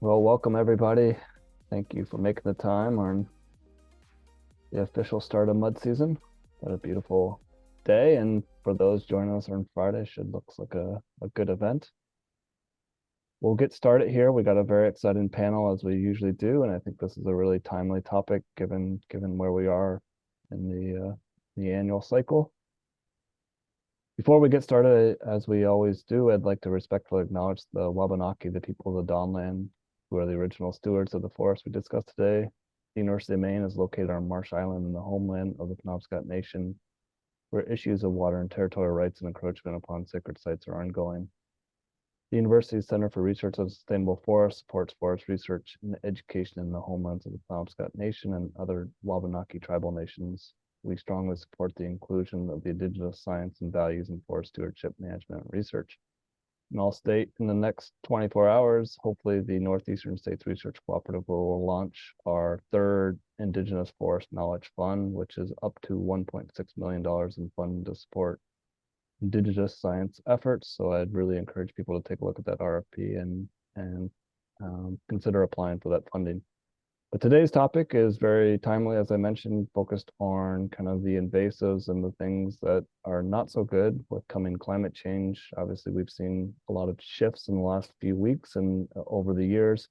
Well, welcome everybody. Thank you for making the time on the official start of mud season. What a beautiful day. And for those joining us on Friday, should looks like a good event. We'll get started here. We got a very exciting panel as we usually do, and I think this is a really timely topic given where we are in the annual cycle. Before we get started, as we always do, I'd like to respectfully acknowledge the Wabanaki, the people of the Dawnland, who are the original stewards of the forest we discussed today. The University of Maine is located on Marsh Island in the homeland of the Penobscot Nation, where issues of water and territorial rights and encroachment upon sacred sites are ongoing. The University's Center for Research on Sustainable Forests supports forest research and education in the homelands of the Penobscot Nation and other Wabanaki tribal nations. We strongly support the inclusion of the indigenous science and values in forest stewardship, management, and research. And I'll state in the next 24 hours, hopefully the Northeastern States Research Cooperative will launch our third Indigenous Forest Knowledge Fund, which is up to $1.6 million in funding to support Indigenous science efforts. So I'd really encourage people to take a look at that RFP and consider applying for that funding. But today's topic is very timely, as I mentioned, focused on kind of the invasives and the things that are not so good with coming climate change. Obviously, we've seen a lot of shifts in the last few weeks and over the years.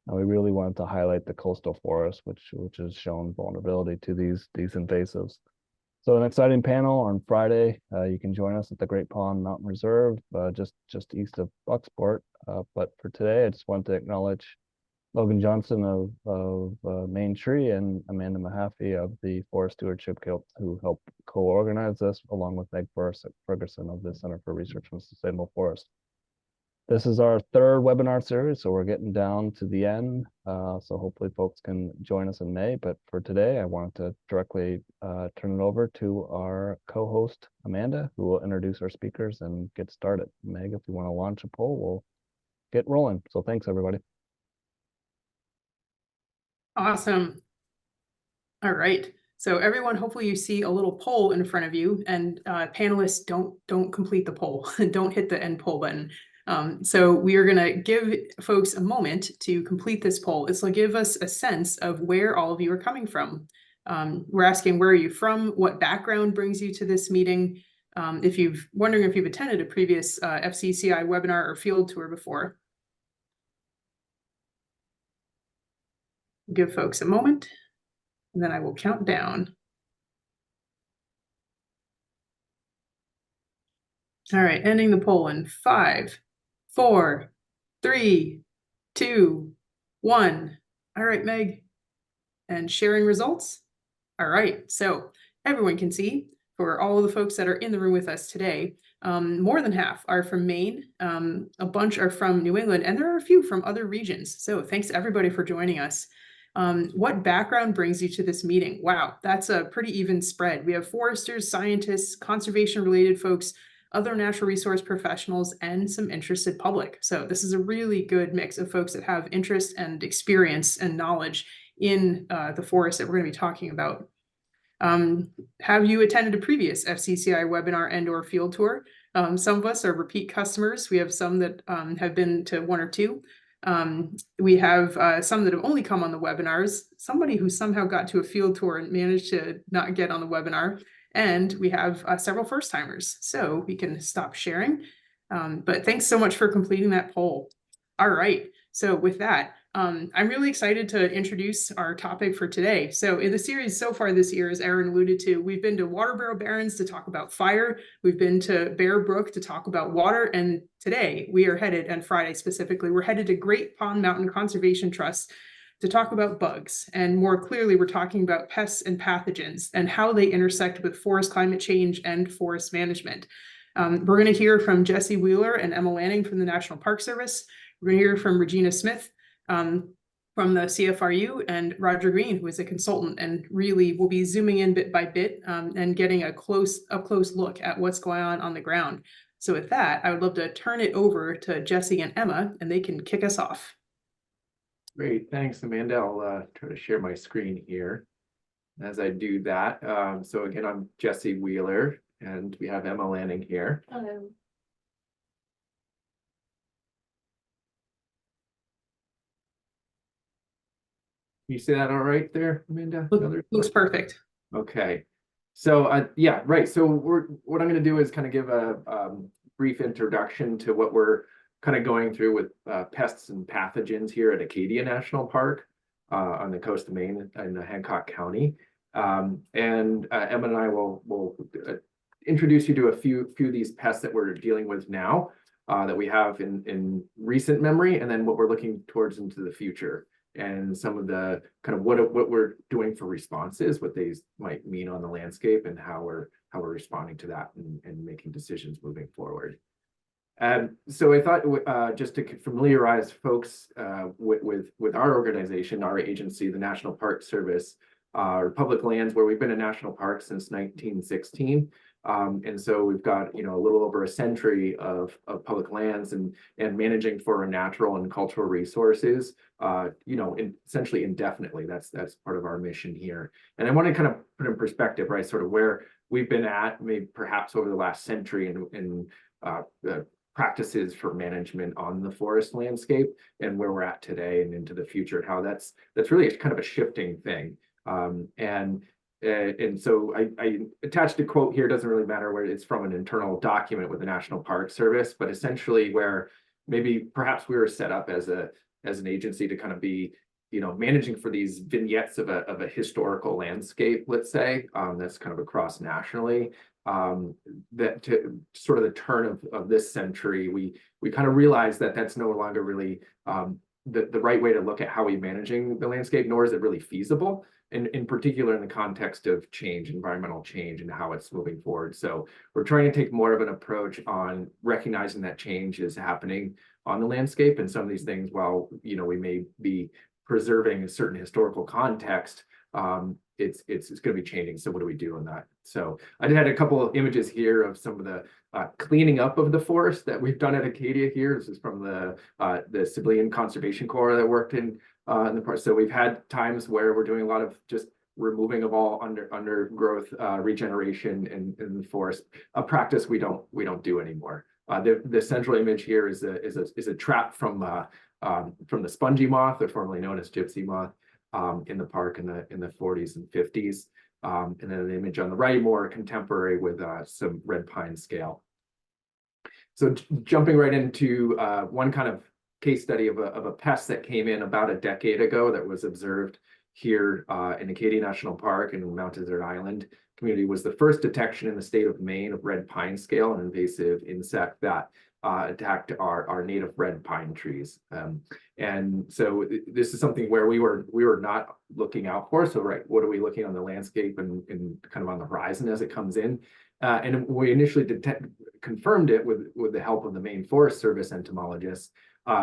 And we really wanted to highlight the coastal forest, which has shown vulnerability to these invasives. So an exciting panel on Friday. You can join us at the Great Pond Mountain Reserve, just east of Bucksport. But for today, I just want to acknowledge Logan Johnson of Main Tree and Amanda Mahaffey of the Forest Stewardship Guild, who helped co-organize this, along with Meg Ferguson of the Center for Research on Sustainable Forest. This is our third webinar series, so we're getting down to the end. So hopefully folks can join us in May. But for today, I wanted to directly turn it over to our co-host, Amanda, who will introduce our speakers and get started. Meg, if you want to launch a poll, we'll get rolling. So thanks, everybody. Awesome. All right. So everyone, hopefully you see a little poll in front of you, and panelists don't complete the poll. Don't hit the end poll button. So we are going to give folks a moment to complete this poll. This will give us a sense of where all of you are coming from. We're asking, where are you from? What background brings you to this meeting? If you've wondering if you've attended a previous FCCI webinar or field tour before. Give folks a moment, and then I will count down. All right, ending the poll in 5, 4, 3, 2, 1. All right, Meg. And sharing results. All right, so everyone can see, for all of the folks that are in the room with us today, more than half are from Maine, a bunch are from New England, and there are a few from other regions. So thanks everybody for joining us. What background brings you to this meeting? Wow, that's a pretty even spread. We have foresters, scientists, conservation-related folks, other natural resource professionals, and some interested public. So this is a really good mix of folks that have interest and experience and knowledge in the forest that we're going to be talking about. Have you attended a previous FCCI webinar and or field tour? Some of us are repeat customers. We have some that have been to 1 or 2. We have some that have only come on the webinars, somebody who somehow got to a field tour and managed to not get on the webinar, and we have several first timers. So we can stop sharing. But thanks so much for completing that poll. All right, so with that, I'm really excited to introduce our topic for today. So in the series so far this year, as Aaron alluded to, we've been to Waterboro Barrens to talk about fire. We've been to Bear Brook to talk about water. And today we are headed, and Friday specifically, we're headed to Great Pond Mountain Conservation Trust to talk about bugs. And more clearly, we're talking about pests and pathogens and how they intersect with forest climate change and forest management. We're going to hear from Jesse Wheeler and Emma Lanning from the National Park Service. We're going to hear from Regina Smith from the CFRU, and Roger Greene, who is a consultant, and really will be zooming in bit by bit and getting a close look at what's going on the ground. So with that, I would love to turn it over to Jesse and Emma, and they can kick us off. Great, thanks, Amanda. I'll try to share my screen here. As I do that, so again, I'm Jesse Wheeler, and we have Emma Lanning here. Hello. You say that all right there, Amanda? Looks perfect. Okay. So yeah, right. So what I'm going to do is kind of give a brief introduction to what we're kind of going through with pests and pathogens here at Acadia National Park on the coast of Maine in Hancock County. And Emma and I will introduce you to a few of these pests that we're dealing with now that we have in recent memory, and then what we're looking towards into the future, and some of the kind of what we're doing for responses, what these might mean on the landscape, and how we're responding to that and making decisions moving forward. So I thought just to familiarize folks with our organization, our agency, the National Park Service, our public lands, where we've been a national park since 1916. And so we've got, a little over a century of public lands and managing for natural and cultural resources, essentially indefinitely. That's part of our mission here. And I want to kind of put in perspective, right, sort of where we've been at, maybe perhaps over the last century in practices for management on the forest landscape, and where we're at today and into the future, and how that's really kind of a shifting thing. And so I attached a quote here. It doesn't really matter where it's from, an internal document with the National Park Service, but essentially where maybe perhaps we were set up as an agency to kind of be, managing for these vignettes of a historical landscape, let's say, that's kind of across nationally. That to sort of the turn of this century, we kind of realized that that's no longer really the right way to look at how we're managing the landscape, nor is it really feasible. In particular, in the context of change, environmental change, and how it's moving forward. So we're trying to take more of an approach on recognizing that change is happening on the landscape, and some of these things, while we may be preserving a certain historical context, it's going to be changing. So what do we do on that? So I had a couple of images here of some of the cleaning up of the forest that we've done at Acadia here. This is from the Civilian Conservation Corps that worked in the park. So we've had times where we're doing a lot of just removing of all undergrowth, regeneration in the forest, a practice we don't do anymore. The central image here is a trap from the spongy moth, or formerly known as gypsy moth, in the park in the 40s and 50s. And then an image on the right, more contemporary, with some red pine scale. So jumping right into one kind of case study of a pest that came in about a decade ago that was observed here in Acadia National Park in Mount Desert Island community, was the first detection in the state of Maine of red pine scale, an invasive insect that attacked our native red pine trees. And so this is something where we were not looking out for. So right, what are we looking on the landscape and kind of on the horizon as it comes in? And we initially confirmed it with the help of the Maine Forest Service entomologists.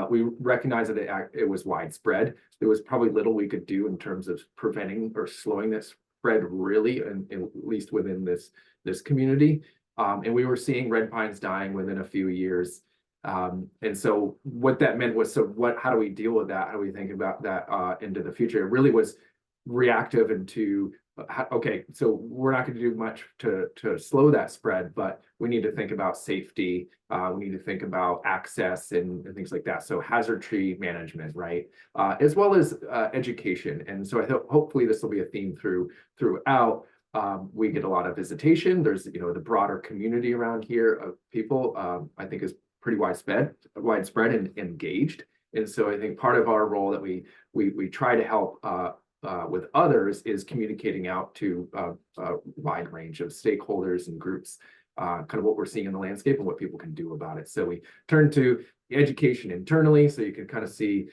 We recognized that it was widespread. There was probably little we could do in terms of preventing or slowing this spread, really, at least within this community. And we were seeing red pines dying within a few years. And so what that meant was, how do we deal with that? How do we think about that into the future? It really was reactive into, okay, so we're not going to do much to slow that spread, but we need to think about safety. We need to think about access and things like that. So hazard tree management, right? As well as education. And so I hope hopefully this will be a theme throughout. We get a lot of visitation. There's, the broader community around here of people, I think, is pretty widespread and engaged. And so I think part of our role that we try to help with others is communicating out to a wide range of stakeholders and groups, kind of what we're seeing in the landscape and what people can do about it. So we turn to education internally, so you can kind of see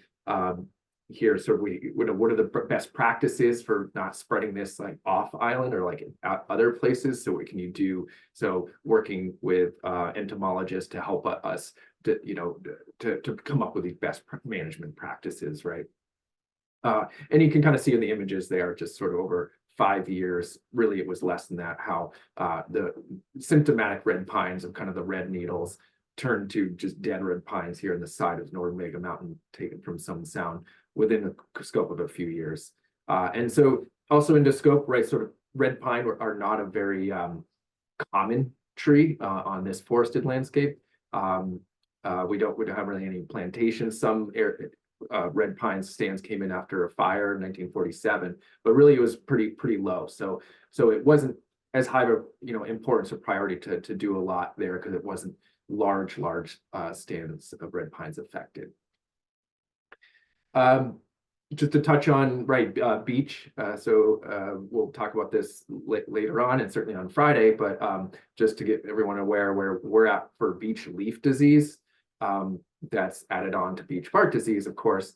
here, sort of what are the best practices for not spreading this like off island or like other places. So what can you do? So working with entomologists to help us to come up with these best management practices, right? And you can kind of see in the images there, just sort of over 5 years, really it was less than that, how the symptomatic red pines of kind of the red needles turned to just dead red pines here in the side of Northern Mega Mountain, taken from Sun Sound, within the scope of a few years. And so also into scope, right, sort of red pine are not a very common tree on this forested landscape. We don't have really any plantations. Some red pine stands came in after a fire in 1947, but really it was pretty low. So it wasn't as high of a importance or priority to do a lot there because it wasn't large stands of red pines affected. Just to touch on beech. We'll talk about this later on and certainly on Friday, but just to get everyone aware where we're at for beech leaf disease, that's added on to beech bark disease, of course.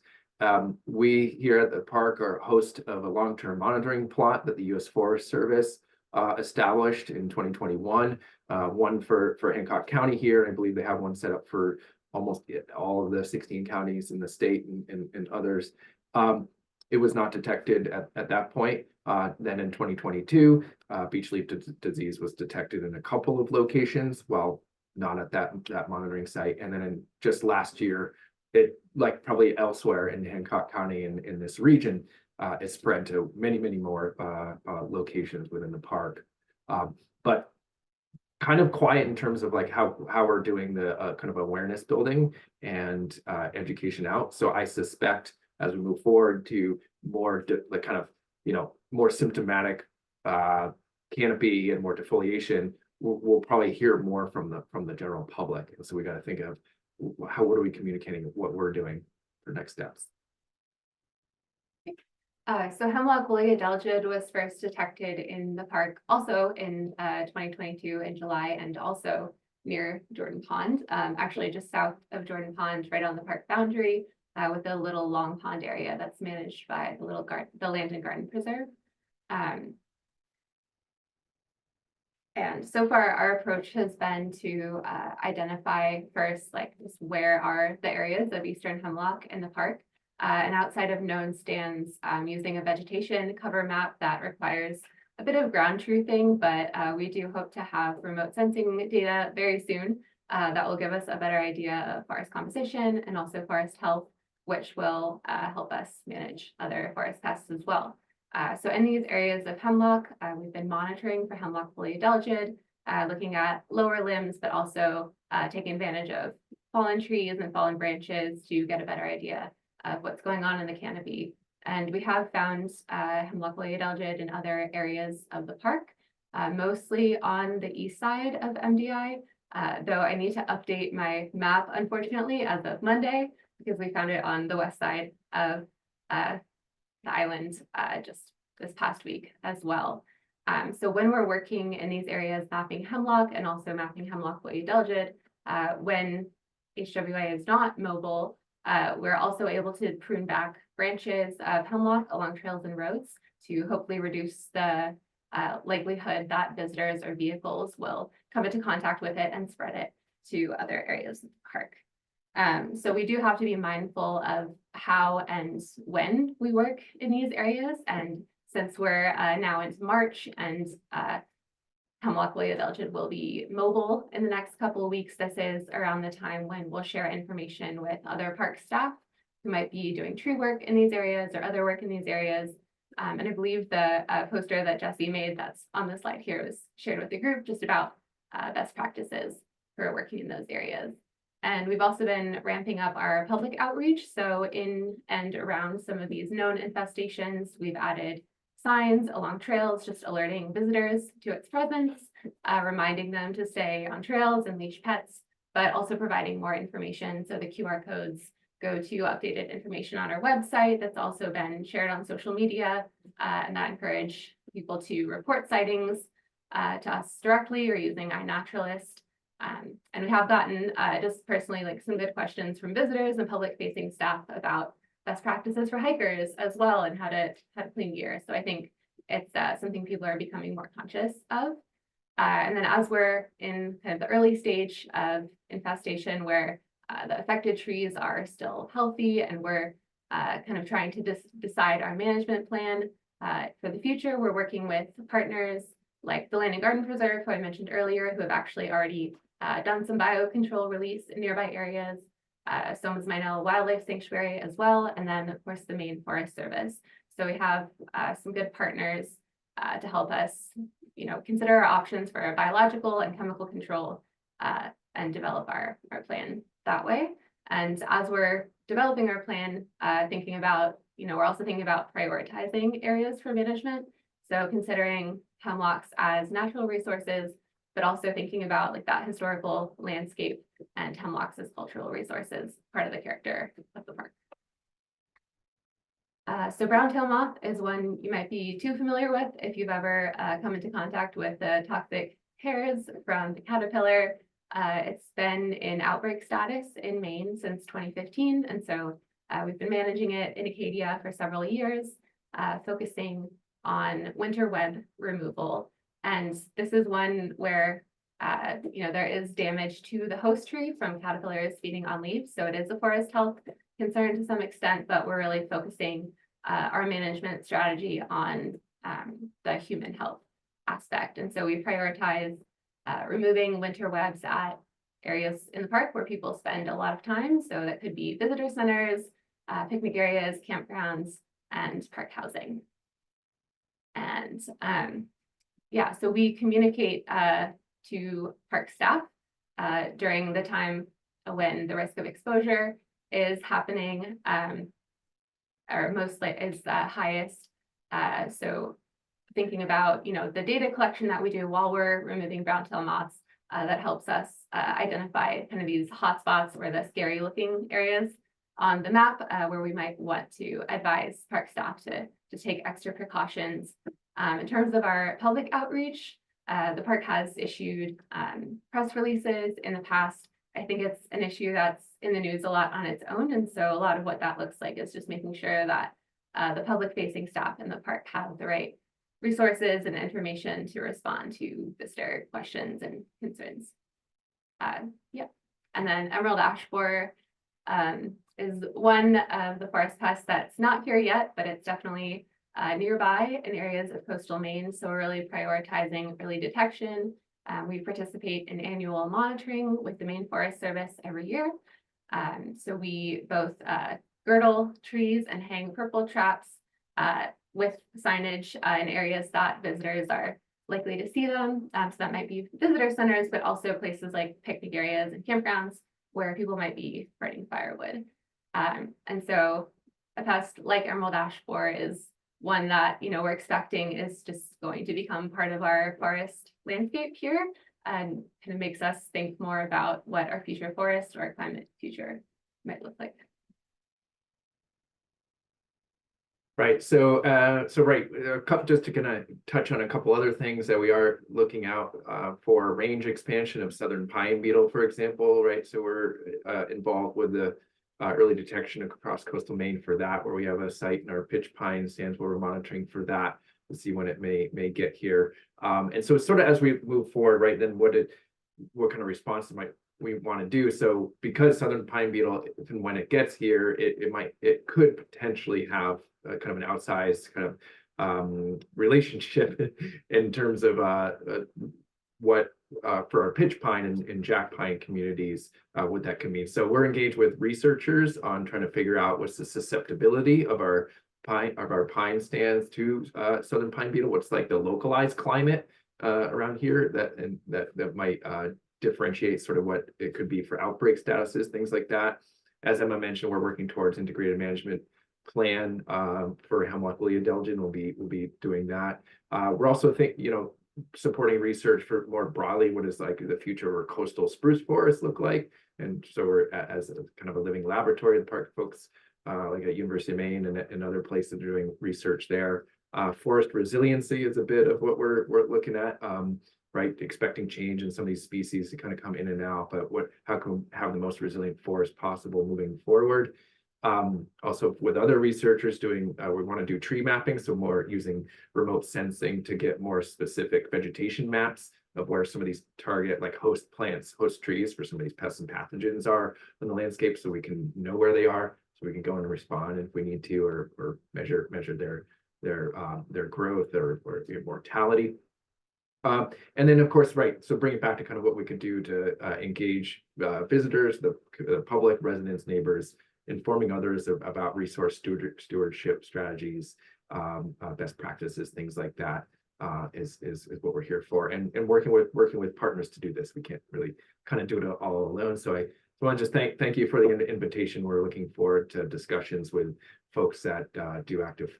We here at the park are host of a long-term monitoring plot that the U.S. Forest Service established in 2021, one for Hancock County here. I believe they have one set up for almost all of the 16 counties in the state and others. It was not detected at that point. Then in 2022, beech leaf disease was detected in a couple of locations, while not at that monitoring site. And then just last year, it, like probably elsewhere in Hancock County in this region, it spread to many more locations within the park. But kind of quiet in terms of like how we're doing the kind of awareness building and education out. So I suspect as we move forward to more more symptomatic canopy and more defoliation, we'll probably hear more from the general public. And so we got to think of what are we communicating, what we're doing for next steps. So hemlock woolly adelgid was first detected in the park also in 2022 in July, and also near Jordan Pond, actually just south of Jordan Pond, right on the park boundary, with a little long pond area that's managed by the Land and Garden Preserve. And so far, our approach has been to identify first, just where are the areas of eastern hemlock in the park, and outside of known stands, using a vegetation cover map that requires a bit of ground truthing, but we do hope to have remote sensing data very soon that will give us a better idea of forest composition and also forest health, which will help us manage other forest pests as well. So in these areas of hemlock, we've been monitoring for hemlock woolly adelgid, looking at lower limbs, but also taking advantage of fallen trees and fallen branches to get a better idea of what's going on in the canopy. And we have found hemlock woolly adelgid in other areas of the park, mostly on the east side of MDI, though I need to update my map, unfortunately, as of Monday, because we found it on the west side of the island just this past week as well. So when we're working in these areas, mapping hemlock and also mapping hemlock woolly adelgid, when HWA is not mobile, we're also able to prune back branches of hemlock along trails and roads to hopefully reduce the likelihood that visitors or vehicles will come into contact with it and spread it to other areas of the park. So we do have to be mindful of how and when we work in these areas. And since we're now into March and hemlock woolly adelgid will be mobile in the next couple of weeks, this is around the time when we'll share information with other park staff who might be doing tree work in these areas or other work in these areas. And I believe the poster that Jesse made that's on the slide here was shared with the group just about best practices for working in those areas. And we've also been ramping up our public outreach. So in and around some of these known infestations, we've added signs along trails, just alerting visitors to its presence, reminding them to stay on trails and leash pets, but also providing more information. So the QR codes go to updated information on our website that's also been shared on social media, and that encourage people to report sightings to us directly or using iNaturalist. And we have gotten just personally some good questions from visitors and public facing staff about best practices for hikers as well and how to clean gear. So I think it's something people are becoming more conscious of. And then as we're in kind of the early stage of infestation where the affected trees are still healthy and we're kind of trying to decide our management plan for the future, we're working with partners like the Land and Garden Preserve, who I mentioned earlier, who have actually already done some biocontrol release in nearby areas, Somes Minell Wildlife Sanctuary as well, and then of course the Maine Forest Service. So we have some good partners to help us, consider our options for biological and chemical control and develop our plan that way. And as we're developing our plan, thinking about, we're also thinking about prioritizing areas for management. So considering hemlocks as natural resources, but also thinking about like that historical landscape and hemlocks as cultural resources, part of the character of the park. So brown-tailed moth is one you might be too familiar with if you've ever come into contact with the toxic hairs from the caterpillar. It's been in outbreak status in Maine since 2015, and so we've been managing it in Acadia for several years, focusing on winter web removal. And this is one where there is damage to the host tree from caterpillars feeding on leaves. So it is a forest health concern to some extent, but we're really focusing our management strategy on the human health aspect. And so we prioritize removing winter webs at areas in the park where people spend a lot of time. So that could be visitor centers, picnic areas, campgrounds, and park housing. And yeah, so we communicate to park staff during the time when the risk of exposure is happening, or most like is highest. So thinking about, the data collection that we do while we're removing brown-tailed moths, that helps us identify kind of these hotspots or the scary looking areas on the map where we might want to advise park staff to take extra precautions. In terms of our public outreach, the park has issued press releases in the past. I think it's an issue that's in the news a lot on its own. And so a lot of what that looks like is just making sure that the public facing staff in the park have the right resources and information to respond to visitor questions and concerns. Yeah. And then emerald ash borer is one of the forest pests that's not here yet, but it's definitely nearby in areas of coastal Maine. So we're really prioritizing early detection. We participate in annual monitoring with the Maine Forest Service every year. So we both girdle trees and hang purple traps with signage in areas that visitors are likely to see them. So that might be visitor centers, but also places like picnic areas and campgrounds where people might be burning firewood. And so a pest like emerald ash borer is one that we're expecting is just going to become part of our forest landscape here, and kind of makes us think more about what our future forest or climate future might look like. Right. So, right, just to kind of touch on a couple other things that we are looking out for range expansion of southern pine beetle, for example, right? So we're involved with the early detection across coastal Maine for that, where we have a site in our pitch pine stands where we're monitoring for that to see when it may get here. And so sort of as we move forward, right, then what kind of response might we want to do? So because southern pine beetle, if and when it gets here, it could potentially have kind of an outsized kind of relationship in terms of what for our pitch pine and jack pine communities, what that can mean. So we're engaged with researchers on trying to figure out what's the susceptibility of our pine stands to southern pine beetle. What's like the localized climate around here that might differentiate sort of what it could be for outbreak statuses, things like that. As Emma mentioned, we're working towards integrated management plan for hemlock woolly adelgid. We'll be doing that. We're also supporting research for more broadly what is like the future where coastal spruce forests look like. And so we're as a kind of a living laboratory, the park folks like at University of Maine and other places are doing research there. Forest resiliency is a bit of what we're looking at, right? Expecting change in some of these species to kind of come in and out, but how can we have the most resilient forest possible moving forward? Also with other researchers doing, we want to do tree mapping, so more using remote sensing to get more specific vegetation maps of where some of these target like host plants, host trees for some of these pests and pathogens are in the landscape, so we can know where they are, so we can go and respond if we need to, or measure their growth or mortality. And then of course, right, so bring it back to kind of what we could do to engage visitors, the public, residents, neighbors, informing others about resource stewardship strategies, best practices, things like that is what we're here for, and working with partners to do this. We can't really kind of do it all alone. So Well, just thank you for the invitation. We're looking forward to discussions with folks that do active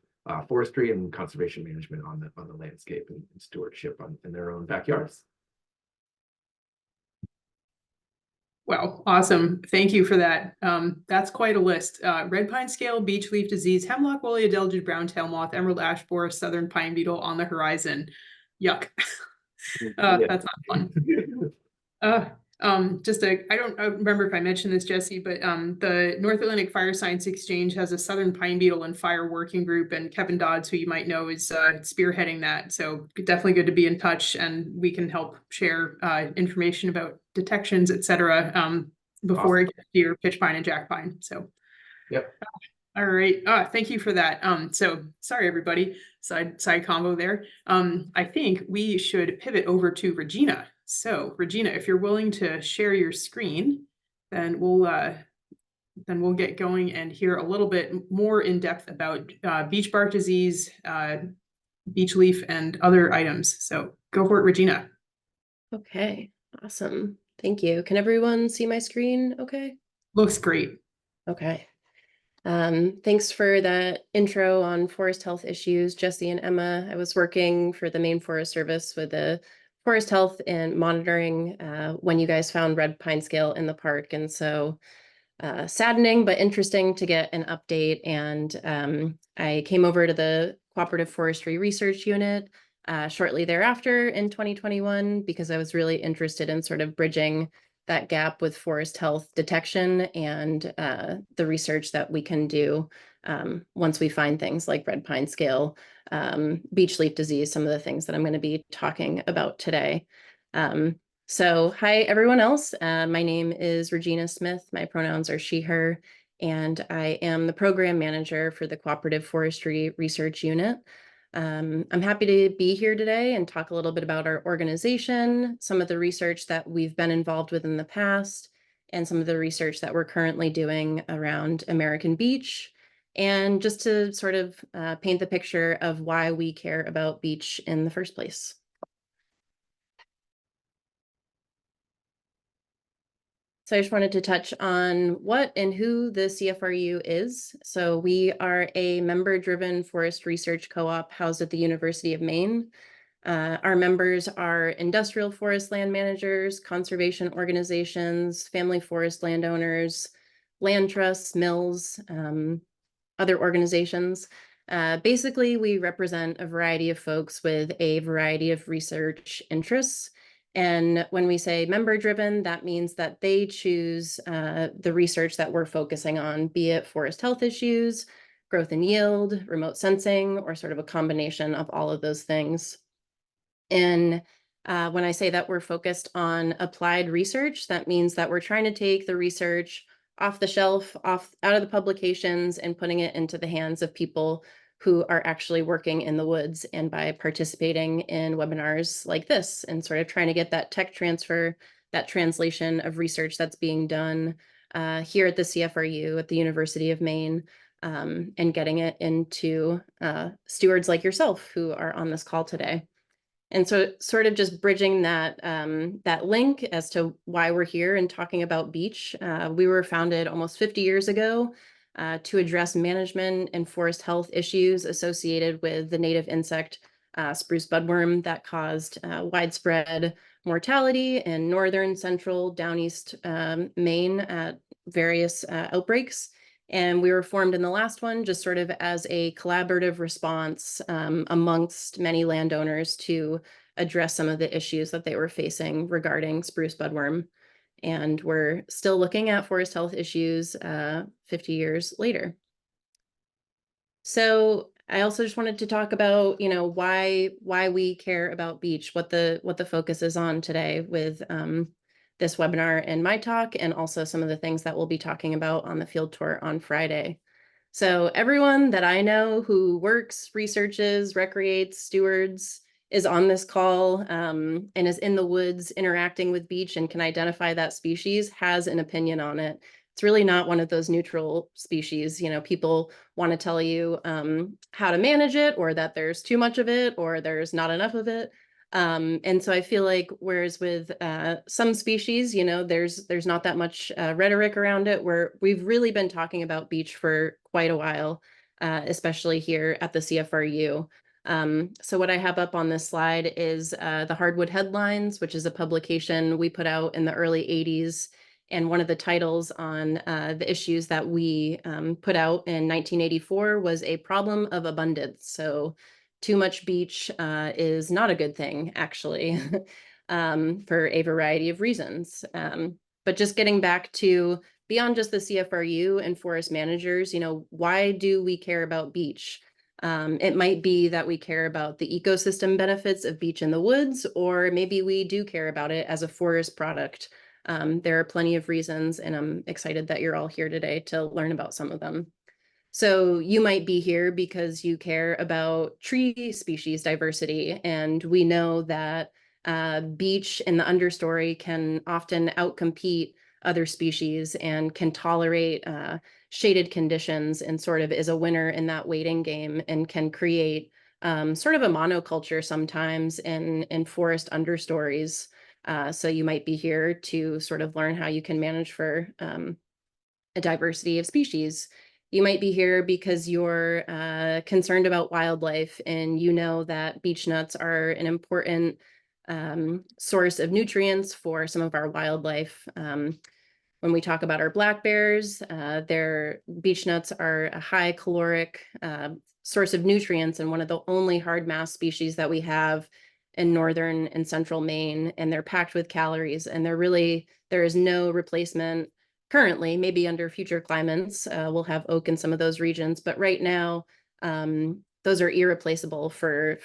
forestry and conservation management on the landscape and stewardship in their own backyards. Wow, awesome. Thank you for that. That's quite a list. Red pine scale, beech leaf disease, hemlock woolly adelgid brown tail moth, emerald ash borer, southern pine beetle on the horizon. Yuck. That's not fun. I don't remember if I mentioned this, Jesse, but the North Atlantic Fire Science Exchange has a Southern Pine Beetle and Fire Working Group, and Kevin Dodds, who you might know, is spearheading that. So definitely good to be in touch, and we can help share information about detections, et cetera, before it gets to your pitch pine and jack pine. So, yep. All right. Thank you for that. So sorry, everybody. Side combo there. I think we should pivot over to Regina. So Regina, if you're willing to share your screen, then we'll get going and hear a little bit more in depth about beech bark disease, beech leaf, and other items. So go for it, Regina. Okay, awesome. Thank you. Can everyone see my screen okay? Looks great. Okay. Thanks for that intro on forest health issues, Jesse and Emma. I was working for the Maine Forest Service with the forest health and monitoring when you guys found red pine scale in the park. And so saddening, but interesting to get an update. And I came over to the Cooperative Forestry Research Unit shortly thereafter in 2021, because I was really interested in sort of bridging that gap with forest health detection and the research that we can do once we find things like red pine scale, beech leaf disease, some of the things that I'm going to be talking about today. So hi, everyone else. My name is Regina Smith. My pronouns are she, her, and I am the program manager for the Cooperative Forestry Research Unit. I'm happy to be here today and talk a little bit about our organization, some of the research that we've been involved with in the past, and some of the research that we're currently doing around American beech, and just to sort of paint the picture of why we care about beech in the first place. So I just wanted to touch on what and who the CFRU is. So we are a member-driven forest research co-op housed at the University of Maine. Our members are industrial forest land managers, conservation organizations, family forest landowners, land trusts, mills, other organizations. Basically, we represent a variety of folks with a variety of research interests. And when we say member-driven, that means that they choose the research that we're focusing on, be it forest health issues, growth and yield, remote sensing, or sort of a combination of all of those things. And when I say that we're focused on applied research, that means that we're trying to take the research off the shelf, out of the publications, and putting it into the hands of people who are actually working in the woods, and by participating in webinars like this and sort of trying to get that tech transfer, that translation of research that's being done here at the CFRU at the University of Maine, and getting it into stewards like yourself who are on this call today. And so sort of just bridging that, that link as to why we're here and talking about beech. We were founded almost 50 years ago to address management and forest health issues associated with the native insect spruce budworm that caused widespread mortality in northern, central, down east Maine at various outbreaks. And we were formed in the last one just sort of as a collaborative response amongst many landowners to address some of the issues that they were facing regarding spruce budworm. And we're still looking at forest health issues 50 years later. So I also just wanted to talk about, you know, why we care about beech, what the focus is on today with this webinar and my talk, and also some of the things that we'll be talking about on the field tour on Friday. So everyone that I know who works, researches, recreates, stewards, is on this call and is in the woods interacting with beech and can identify that species has an opinion on it. It's really not one of those neutral species. You know, people want to tell you how to manage it, or that there's too much of it, or there's not enough of it. And so I feel like whereas with some species, you know, there's not that much rhetoric around it, where we've really been talking about beech for quite a while, especially here at the CFRU. So what I have up on this slide is the Hardwood Headlines, which is a publication we put out in the early 80s. And one of the titles on the issues that we put out in 1984 was A Problem of Abundance. So too much beech is not a good thing, actually, for a variety of reasons. But just getting back to beyond just the CFRU and forest managers, you know, why do we care about beech? It might be that we care about the ecosystem benefits of beech in the woods, or maybe we do care about it as a forest product. There are plenty of reasons, and I'm excited that you're all here today to learn about some of them. So you might be here because you care about tree species diversity, and we know that beech in the understory can often outcompete other species and can tolerate shaded conditions, and sort of is a winner in that waiting game, and can create sort of a monoculture sometimes in forest understories. So you might be here to sort of learn how you can manage for a diversity of species. You might be here because you're concerned about wildlife, and you know that beech nuts are an important source of nutrients for some of our wildlife. When we talk about our black bears, their beech nuts are a high caloric source of nutrients, and one of the only hard mass species that we have in northern and central Maine, and they're packed with calories, and there is no replacement currently. Maybe under future climates, we'll have oak in some of those regions, but right now, those are irreplaceable for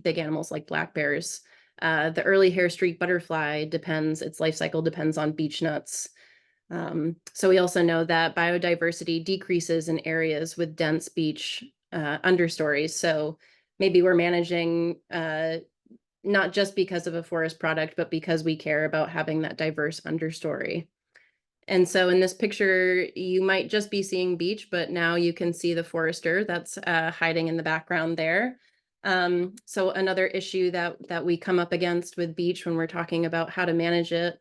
big animals like black bears. The early hair-streaked butterfly its life cycle depends on beech nuts. So we also know that biodiversity decreases in areas with dense beech understories. So maybe we're managing not just because of a forest product, but because we care about having that diverse understory. And so in this picture, you might just be seeing beech, but now you can see the forester that's hiding in the background there. So another issue that we come up against with beech when we're talking about how to manage it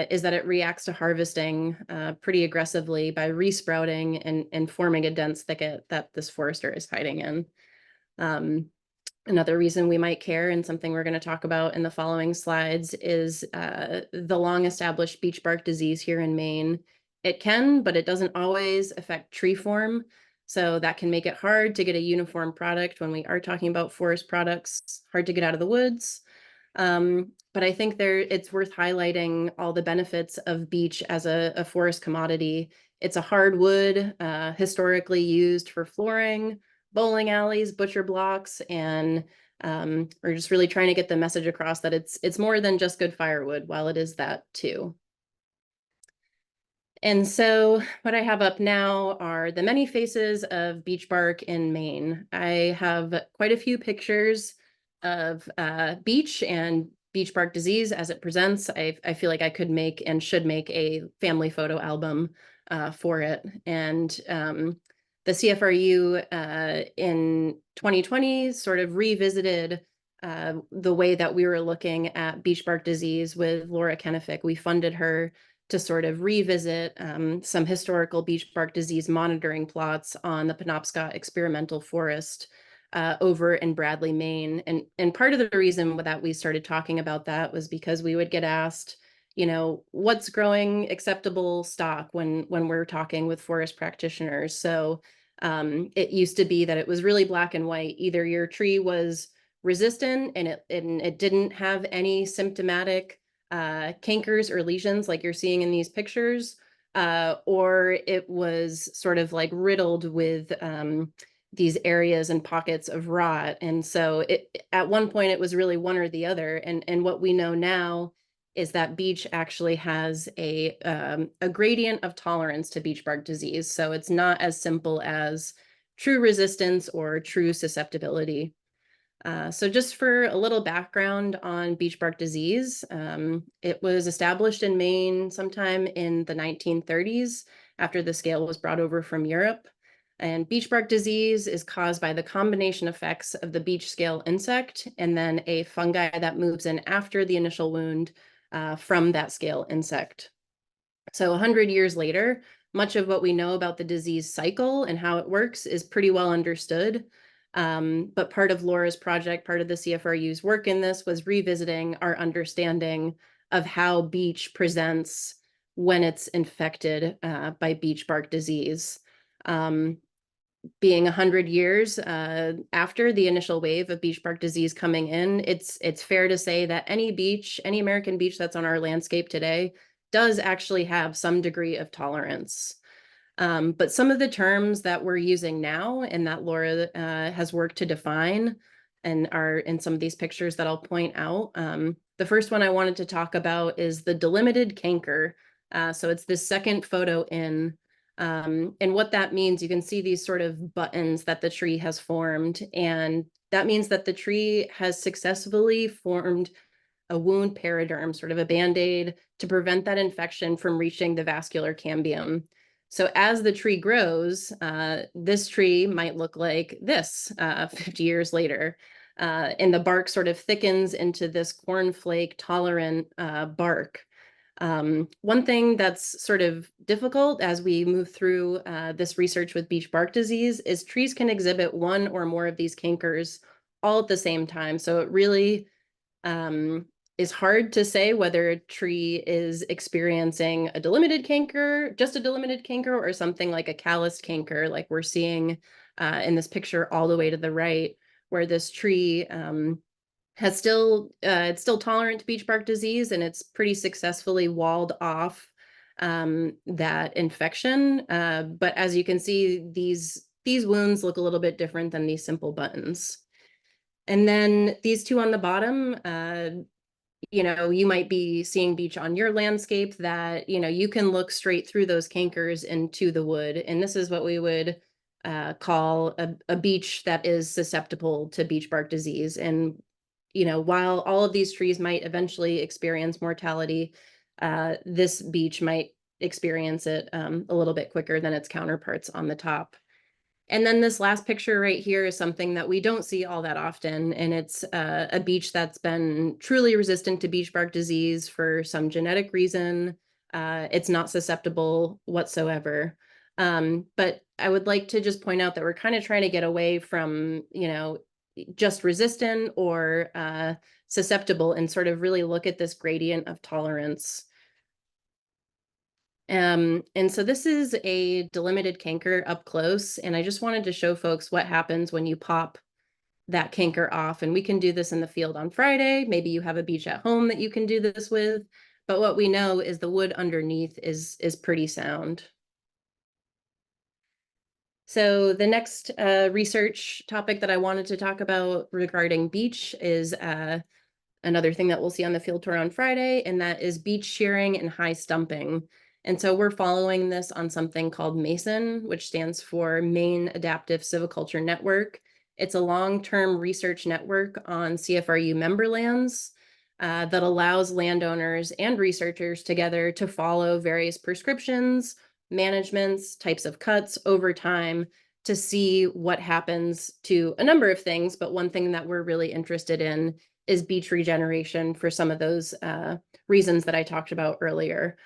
is that it reacts to harvesting pretty aggressively by resprouting and forming a dense thicket that this forester is hiding in. Another reason we might care, and something we're going to talk about in the following slides, is the long-established beech bark disease here in Maine. It can, but it doesn't always affect tree form. So that can make it hard to get a uniform product when we are talking about forest products, hard to get out of the woods. But I think it's worth highlighting all the benefits of beech as a forest commodity. It's a hardwood, historically used for flooring, bowling alleys, butcher blocks, and we're just really trying to get the message across that it's more than just good firewood, while it is that too. And so what I have up now are the many faces of beech bark in Maine. I have quite a few pictures of beech and beech bark disease as it presents. I feel like I could make and should make a family photo album for it. And the CFRU in 2020 sort of revisited the way that we were looking at beech bark disease with Laura Kenefick. We funded her to sort of revisit some historical beech bark disease monitoring plots on the Penobscot experimental forest over in Bradley, Maine. And part of the reason that we started talking about that was because we would get asked, you know, what's growing acceptable stock when we're talking with forest practitioners. So it used to be that it was really black and white. Either your tree was resistant and it didn't have any symptomatic cankers or lesions like you're seeing in these pictures, or it was sort of like riddled with these areas and pockets of rot. And so at one point it was really one or the other. And what we know now is that beech actually has a gradient of tolerance to beech bark disease. So it's not as simple as true resistance or true susceptibility. So just for a little background on beech bark disease, it was established in Maine sometime in the 1930s after the scale was brought over from Europe. And beech bark disease is caused by the combination effects of the beech scale insect and then a fungi that moves in after the initial wound from that scale insect. So 100 years later, much of what we know about the disease cycle and how it works is pretty well understood. But part of Laura's project, part of the CFRU's work in this was revisiting our understanding of how beech presents when it's infected by beech bark disease. Being 100 years after the initial wave of beech bark disease coming in, it's fair to say that any American beech that's on our landscape today does actually have some degree of tolerance. But some of the terms that we're using now and that Laura has worked to define and are in some of these pictures that I'll point out. The first one I wanted to talk about is the delimited canker. So it's this second photo in. And what that means, you can see these sort of buttons that the tree has formed, and that means that the tree has successfully formed a wound paraderm, sort of a Band-Aid, to prevent that infection from reaching the vascular cambium. So as the tree grows, this tree might look like this 50 years later. And the bark sort of thickens into this cornflake tolerant bark. One thing that's sort of difficult as we move through this research with beech bark disease is trees can exhibit one or more of these cankers all at the same time. So it really is hard to say whether a tree is experiencing a delimited canker, just a delimited canker, or something like a calloused canker, like we're seeing in this picture all the way to the right, where this tree it's still tolerant to beech bark disease, and it's pretty successfully walled off that infection. But as you can see, these wounds look a little bit different than these simple buttons. And then these two on the bottom, you might be seeing beech on your landscape that, you can look straight through those cankers into the wood. And this is what we would call a beech that is susceptible to beech bark disease. And, while all of these trees might eventually experience mortality, this beech might experience it a little bit quicker than its counterparts on the top. And then this last picture right here is something that we don't see all that often, and it's a beech that's been truly resistant to beech bark disease for some genetic reason. It's not susceptible whatsoever. But I would like to just point out that we're kind of trying to get away from, just resistant or susceptible and sort of really look at this gradient of tolerance. And so this is a delimited canker up close, and I just wanted to show folks what happens when you pop that canker off. And we can do this in the field on Friday. Maybe you have a beech at home that you can do this with, but what we know is the wood underneath is pretty sound. So the next research topic that I wanted to talk about regarding beech is another thing that we'll see on the field tour on Friday, and that is beech shearing and high stumping. And so we're following this on something called MASON, which stands for Maine Adaptive Silviculture Network. It's a long-term research network on CFRU member lands that allows landowners and researchers together to follow various prescriptions, managements, types of cuts over time to see what happens to a number of things. But one thing that we're really interested in is beech regeneration for some of those reasons that I talked about earlier.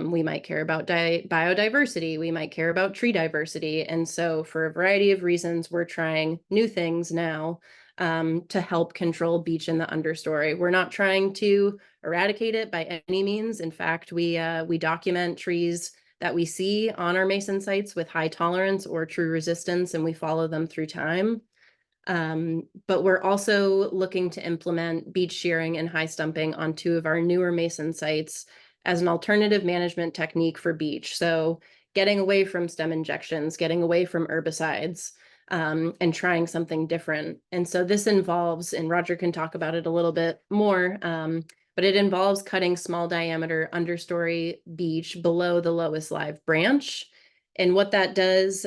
We might care about biodiversity, we might care about tree diversity. And so for a variety of reasons, we're trying new things now to help control beech in the understory. We're not trying to eradicate it by any means. In fact, we document trees that we see on our mason sites with high tolerance or true resistance, and we follow them through time. But we're also looking to implement beech shearing and high stumping on two of our newer mason sites as an alternative management technique for beech. So getting away from stem injections, getting away from herbicides, and trying something different. And so this involves, and Roger can talk about it a little bit more, but it involves cutting small diameter understory beech below the lowest live branch. And what that does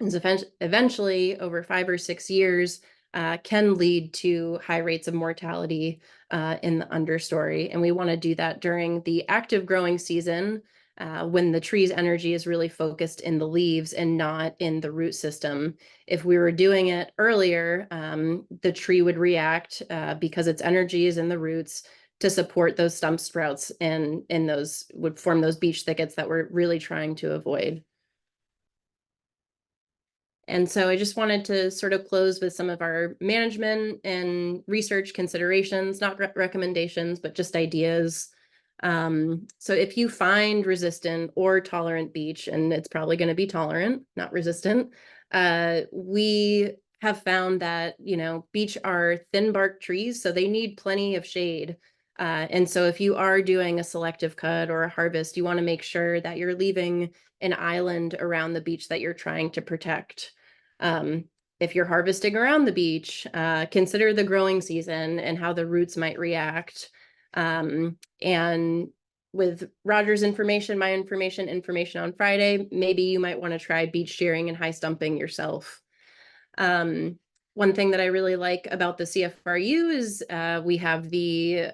is eventually, over 5 or 6 years, can lead to high rates of mortality in the understory. And we want to do that during the active growing season when the tree's energy is really focused in the leaves and not in the root system. If we were doing it earlier, the tree would react because its energy is in the roots to support those stump sprouts, and those would form those beech thickets that we're really trying to avoid. And so I just wanted to sort of close with some of our management and research considerations, not recommendations, but just ideas. So if you find resistant or tolerant beech, and it's probably going to be tolerant, not resistant, we have found that, beech are thin bark trees, so they need plenty of shade. And so if you are doing a selective cut or a harvest, you want to make sure that you're leaving an island around the beech that you're trying to protect. If you're harvesting around the beech, consider the growing season and how the roots might react. And with Roger's information, my information on Friday, maybe you might want to try beech shearing and high stumping yourself. One thing that I really like about the CFRU is we have the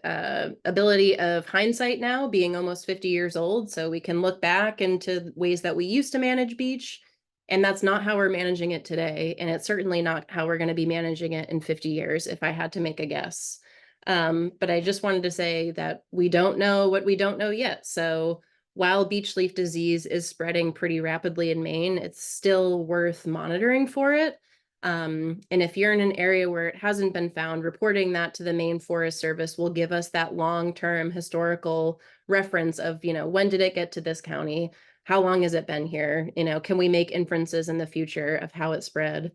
ability of hindsight now, being almost 50 years old. So we can look back into ways that we used to manage beech, and that's not how we're managing it today. And it's certainly not how we're going to be managing it in 50 years, if I had to make a guess. But I just wanted to say that we don't know what we don't know yet. So while beech leaf disease is spreading pretty rapidly in Maine, it's still worth monitoring for it. And if you're in an area where it hasn't been found, reporting that to the Maine Forest Service will give us that long-term historical reference of, when did it get to this county? How long has it been here? Can we make inferences in the future of how it spread?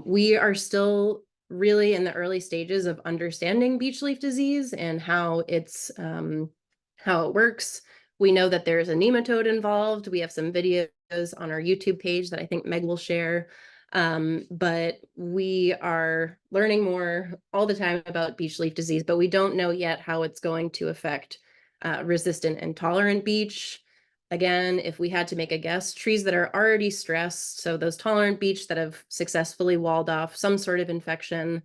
We are still really in the early stages of understanding beech leaf disease and how it works. We know that there's a nematode involved. We have some videos on our YouTube page that I think Meg will share. But we are learning more all the time about beech leaf disease, but we don't know yet how it's going to affect resistant and tolerant beech. Again, if we had to make a guess, trees that are already stressed, so those tolerant beech that have successfully walled off some sort of infection,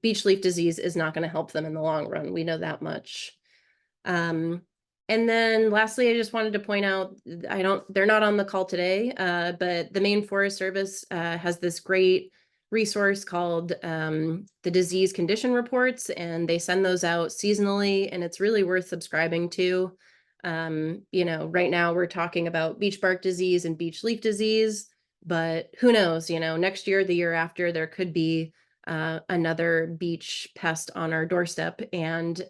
beech leaf disease is not going to help them in the long run. We know that much. And then lastly, I just wanted to point out, they're not on the call today, but the Maine Forest Service has this great resource called the Disease Condition Reports, and they send those out seasonally, and it's really worth subscribing to. Right now we're talking about beech bark disease and beech leaf disease, but who knows, next year, the year after, there could be another beech pest on our doorstep, and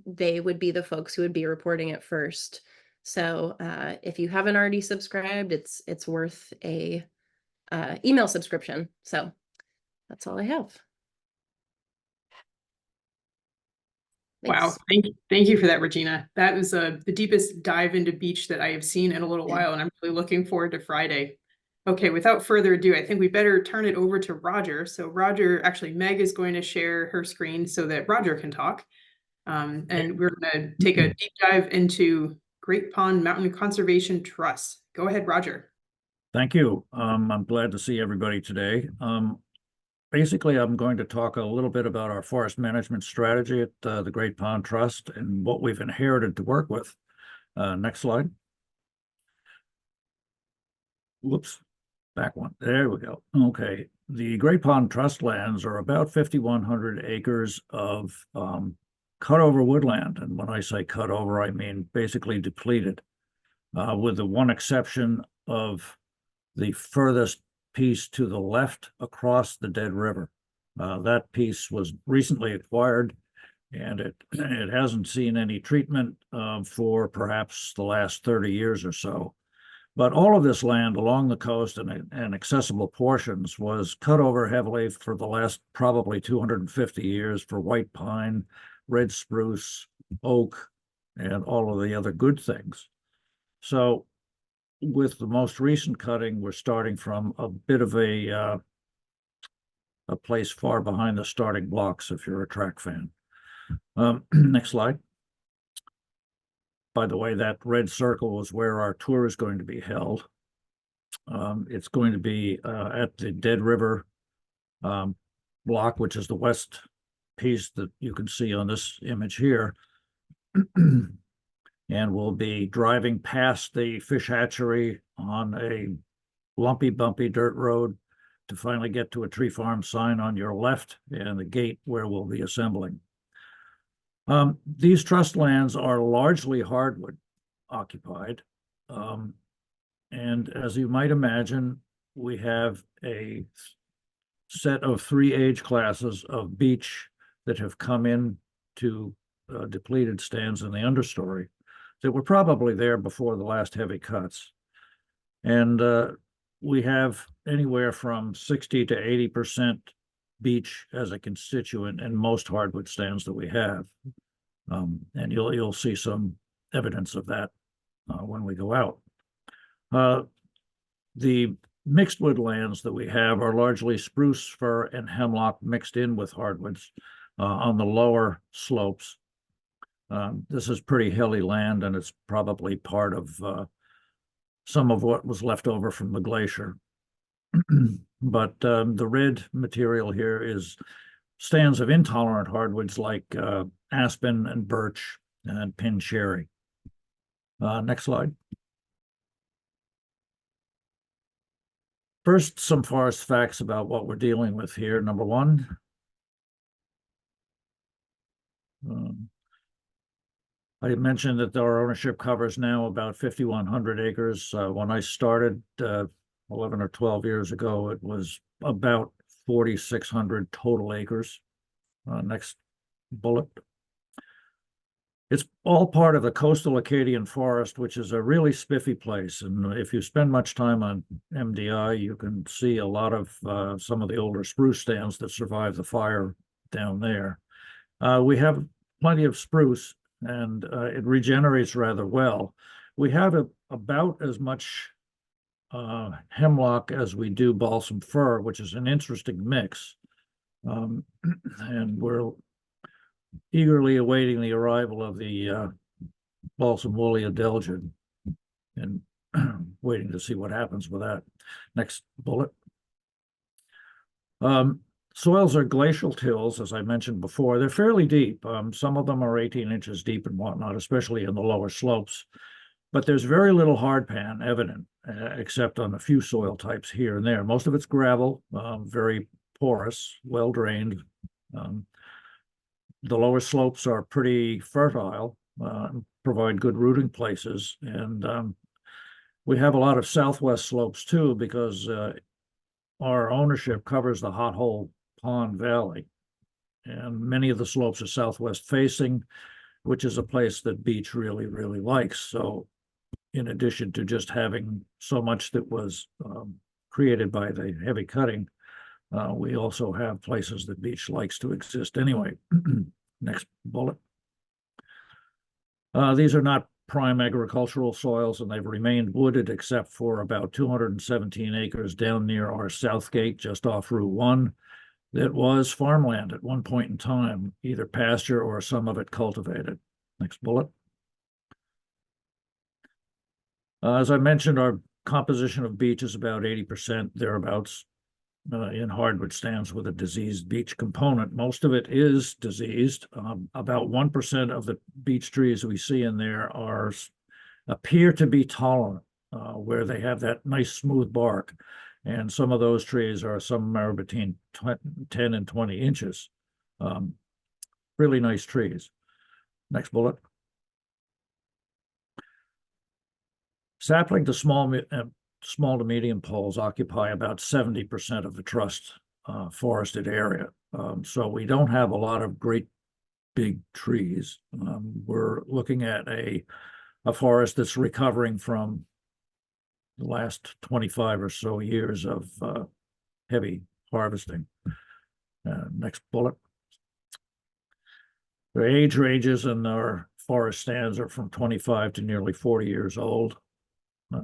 they would be the folks who would be reporting it first. So if you haven't already subscribed, it's worth a email subscription. So that's all I have. Wow, thank you for that, Regina. That was the deepest dive into beech that I have seen in a little while, and I'm really looking forward to Friday. Okay, without further ado, I think we better turn it over to Roger. So Roger, actually, Meg is going to share her screen so that Roger can talk. And we're going to take a deep dive into Great Pond Mountain Conservation Trust. Go ahead, Roger. Thank you. I'm glad to see everybody today. Basically, I'm going to talk a little bit about our forest management strategy at the Great Pond Trust and what we've inherited to work with. Next slide. Whoops, back one. There we go. Okay, the Great Pond Trust lands are about 5,100 acres of cutover woodland. And when I say cutover, I mean basically depleted, with the one exception of the furthest piece to the left across the Dead River. That piece was recently acquired, and it hasn't seen any treatment for perhaps the last 30 years or so. But all of this land along the coast and accessible portions was cut over heavily for the last probably 250 years for white pine, red spruce, oak, and all of the other good things. So with the most recent cutting, we're starting from a bit of a place far behind the starting blocks, if you're a track fan. Next slide. By the way, that red circle is where our tour is going to be held. It's going to be at the Dead River block, which is the west piece that you can see on this image here. And we'll be driving past the fish hatchery on a lumpy, bumpy dirt road to finally get to a tree farm sign on your left and the gate where we'll be assembling. These trust lands are largely hardwood occupied. And as you might imagine, we have a set of 3 age classes of beech that have come in to depleted stands in the understory that were probably there before the last heavy cuts. And we have anywhere from 60 to 80% beech as a constituent in most hardwood stands that we have. And you'll see some evidence of that when we go out. The mixed woodlands that we have are largely spruce, fir, and hemlock mixed in with hardwoods on the lower slopes. This is pretty hilly land, and it's probably part of some of what was left over from the glacier. But the red material here is stands of intolerant hardwoods like aspen and birch and pin cherry. Next slide. First, some forest facts about what we're dealing with here. Number one, I mentioned that our ownership covers now about 5,100 acres. When I started 11 or 12 years ago, it was about 4,600 total acres. Next bullet. It's all part of the coastal Acadian forest, which is a really spiffy place. And if you spend much time on MDI, you can see a lot of some of the older spruce stands that survived the fire down there. We have plenty of spruce, and it regenerates rather well. We have about as much hemlock as we do balsam fir, which is an interesting mix. And we're eagerly awaiting the arrival of the balsam woolly adelgid and waiting to see what happens with that. Next bullet. Soils are glacial tills, as I mentioned before. They're fairly deep. Some of them are 18 inches deep and whatnot, especially in the lower slopes. But there's very little hardpan evident, except on a few soil types here and there. Most of it's gravel, very porous, well-drained. The lower slopes are pretty fertile, provide good rooting places. And we have a lot of southwest slopes too, because our ownership covers the Hot Hole Pond Valley. And many of the slopes are southwest facing, which is a place that beech really, really likes. So in addition to just having so much that was created by the heavy cutting, we also have places that beech likes to exist anyway. Next bullet. These are not prime agricultural soils, and they've remained wooded except for about 217 acres down near our south gate, just off Route 1. That was farmland at one point in time, either pasture or some of it cultivated. Next bullet. As I mentioned, our composition of beech is about 80% thereabouts in hardwood stands with a diseased beech component. Most of it is diseased. About 1% of the beech trees we see in there appear to be tolerant, where they have that nice smooth bark. And some of those trees are somewhere between 10 and 20 inches. Really nice trees. Next bullet. Sapling to small to medium poles occupy about 70% of the trust forested area. So we don't have a lot of great big trees. We're looking at a forest that's recovering from the last 25 or so years of heavy harvesting. Next bullet. The age ranges in our forest stands are from 25 to nearly 40 years old.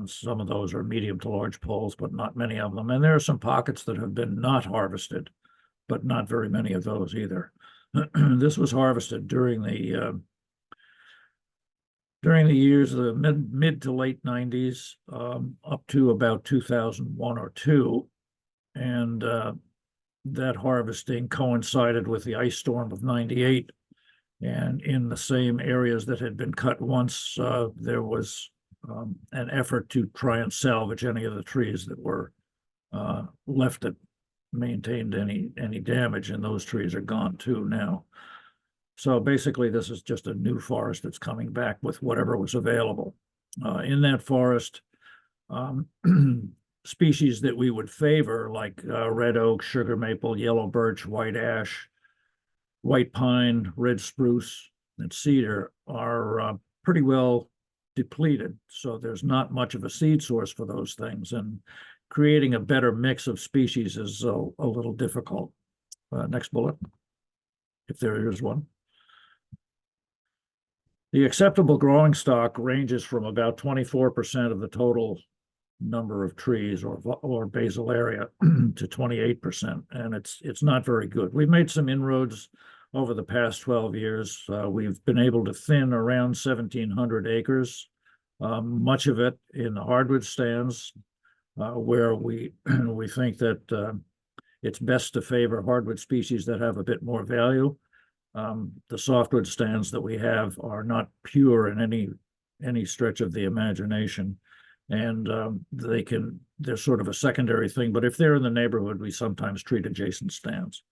Some of those are medium to large poles, but not many of them. And there are some pockets that have been not harvested, but not very many of those either. This was harvested during the years of the mid to late 90s, up to about 2001 or 2. And that harvesting coincided with the ice storm of 98, And in the same areas that had been cut once, there was an effort to try and salvage any of the trees that were left that maintained any damage, and those trees are gone too now. So basically, this is just a new forest that's coming back with whatever was available. In that forest, species that we would favor, like red oak, sugar maple, yellow birch, white ash, white pine, red spruce, and cedar, are pretty well depleted. So there's not much of a seed source for those things, and creating a better mix of species is a little difficult. Next bullet, if there is one. The acceptable growing stock ranges from about 24% of the total number of trees or basal area to 28%, and it's not very good. We've made some inroads over the past 12 years. We've been able to thin around 1,700 acres, much of it in the hardwood stands, where we think that it's best to favor hardwood species that have a bit more value. The softwood stands that we have are not pure in any stretch of the imagination, and they're sort of a secondary thing, but if they're in the neighborhood, we sometimes treat adjacent stands.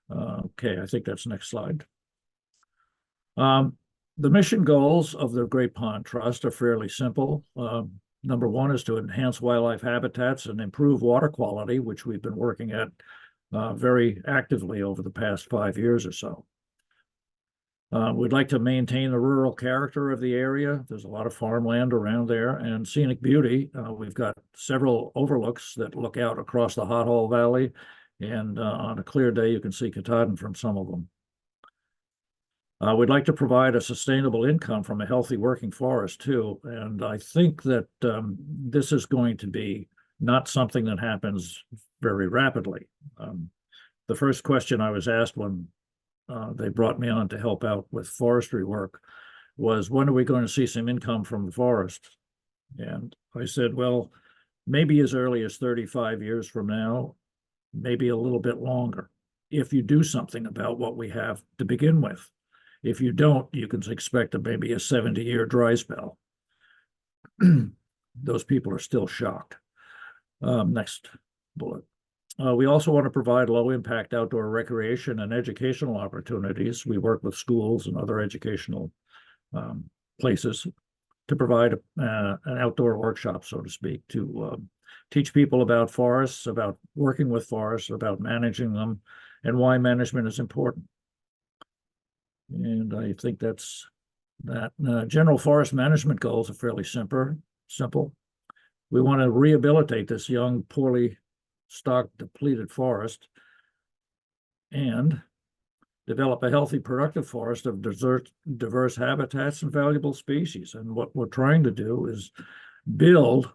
Okay, I think that's next slide. The mission goals of the Great Pond Trust are fairly simple. Number one is to enhance wildlife habitats and improve water quality, which we've been working at very actively over the past 5 years or so. We'd like to maintain the rural character of the area. There's a lot of farmland around there, and scenic beauty. We've got several overlooks that look out across the Hot Hole Valley, and on a clear day, you can see Katahdin from some of them. We'd like to provide a sustainable income from a healthy working forest too, and I think that this is going to be not something that happens very rapidly. The first question I was asked when they brought me on to help out with forestry work was, when are we going to see some income from the forest? And I said, well, maybe as early as 35 years from now, maybe a little bit longer, if you do something about what we have to begin with. If you don't, you can expect maybe a 70-year dry spell. Those people are still shocked. Next bullet. We also want to provide low-impact outdoor recreation and educational opportunities. We work with schools and other educational places to provide an outdoor workshop, so to speak, to teach people about forests, about working with forests, about managing them, and why management is important. And I think that's that. General forest management goals are fairly simple. We want to rehabilitate this young, poorly stocked, depleted forest and develop a healthy, productive forest of diverse habitats and valuable species. And what we're trying to do is build,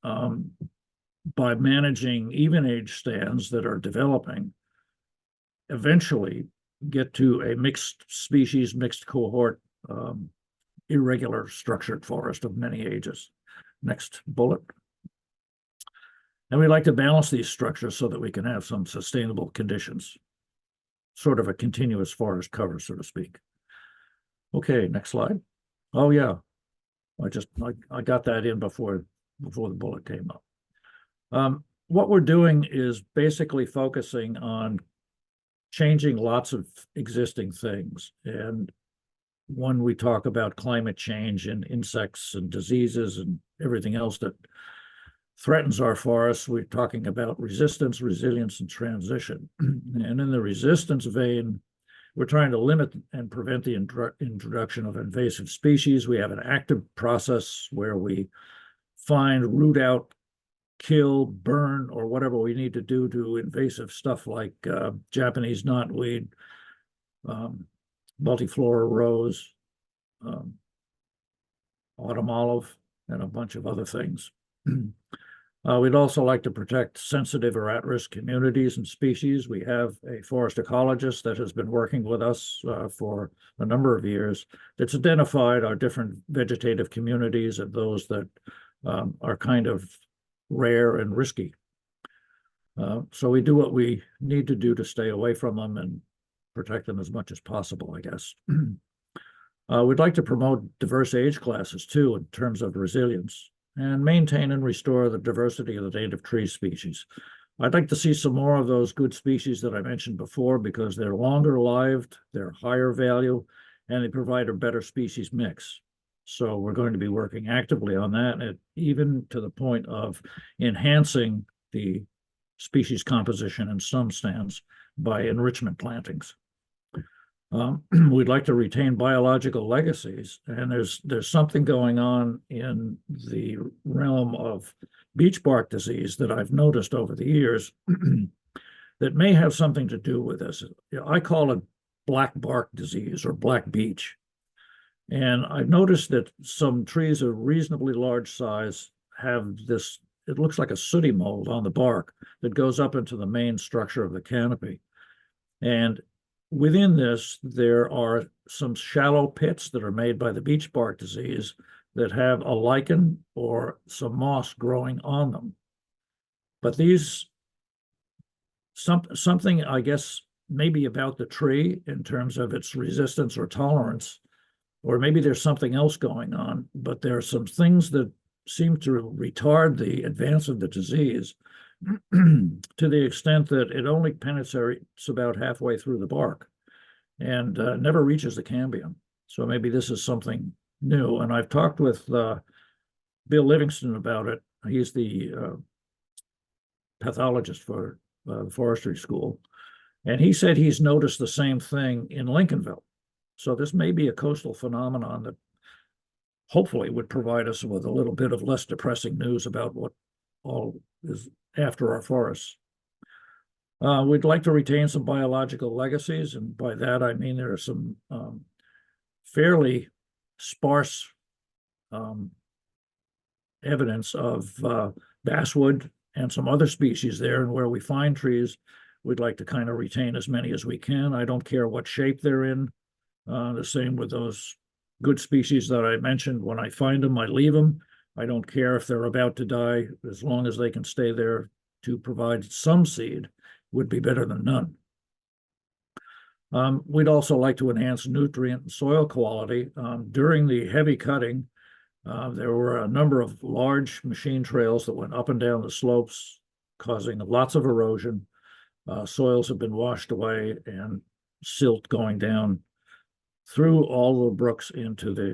by managing even-age stands that are developing, eventually get to a mixed species, mixed cohort, irregular structured forest of many ages. Next bullet. And we like to balance these structures so that we can have some sustainable conditions, sort of a continuous forest cover, so to speak. Okay, next slide. Oh yeah, I got that in before the bullet came up. What we're doing is basically focusing on changing lots of existing things. And when we talk about climate change and insects and diseases and everything else that threatens our forests, we're talking about resistance, resilience, and transition. And in the resistance vein, we're trying to limit and prevent the introduction of invasive species. We have an active process where we find, root out, kill, burn, or whatever we need to do to invasive stuff like Japanese knotweed, multiflora rose, autumn olive, and a bunch of other things. We'd also like to protect sensitive or at-risk communities and species. We have a forest ecologist that has been working with us for a number of years that's identified our different vegetative communities and those that are kind of rare and risky. So we do what we need to do to stay away from them and protect them as much as possible, I guess. We'd like to promote diverse age classes too in terms of resilience, and maintain and restore the diversity of the native tree species. I'd like to see some more of those good species that I mentioned before because they're longer lived, they're higher value, and they provide a better species mix. So we're going to be working actively on that, and even to the point of enhancing the species composition in some stands by enrichment plantings. We'd like to retain biological legacies, and there's something going on in the realm of beech bark disease that I've noticed over the years that may have something to do with this. I call it black bark disease or black beech. And I've noticed that some trees of reasonably large size have this, it looks like a sooty mold on the bark that goes up into the main structure of the canopy. And within this, there are some shallow pits that are made by the beech bark disease that have a lichen or some moss growing on them. But these, something, I guess, maybe about the tree in terms of its resistance or tolerance, or maybe there's something else going on, but there are some things that seem to retard the advance of the disease to the extent that it only penetrates about halfway through the bark and never reaches the cambium. So maybe this is something new. And I've talked with Bill Livingston about it. He's the pathologist for the forestry school. And he said he's noticed the same thing in Lincolnville. So this may be a coastal phenomenon that hopefully would provide us with a little bit of less depressing news about what all is after our forests. We'd like to retain some biological legacies, and by that I mean there are some fairly sparse evidence of basswood and some other species there, and where we find trees, we'd like to kind of retain as many as we can. I don't care what shape they're in. The same with those good species that I mentioned. When I find them, I leave them. I don't care if they're about to die, as long as they can stay there to provide some seed, would be better than none. We'd also like to enhance nutrient and soil quality. During the heavy cutting, there were a number of large machine trails that went up and down the slopes, causing lots of erosion. Soils have been washed away and silt going down through all the brooks into the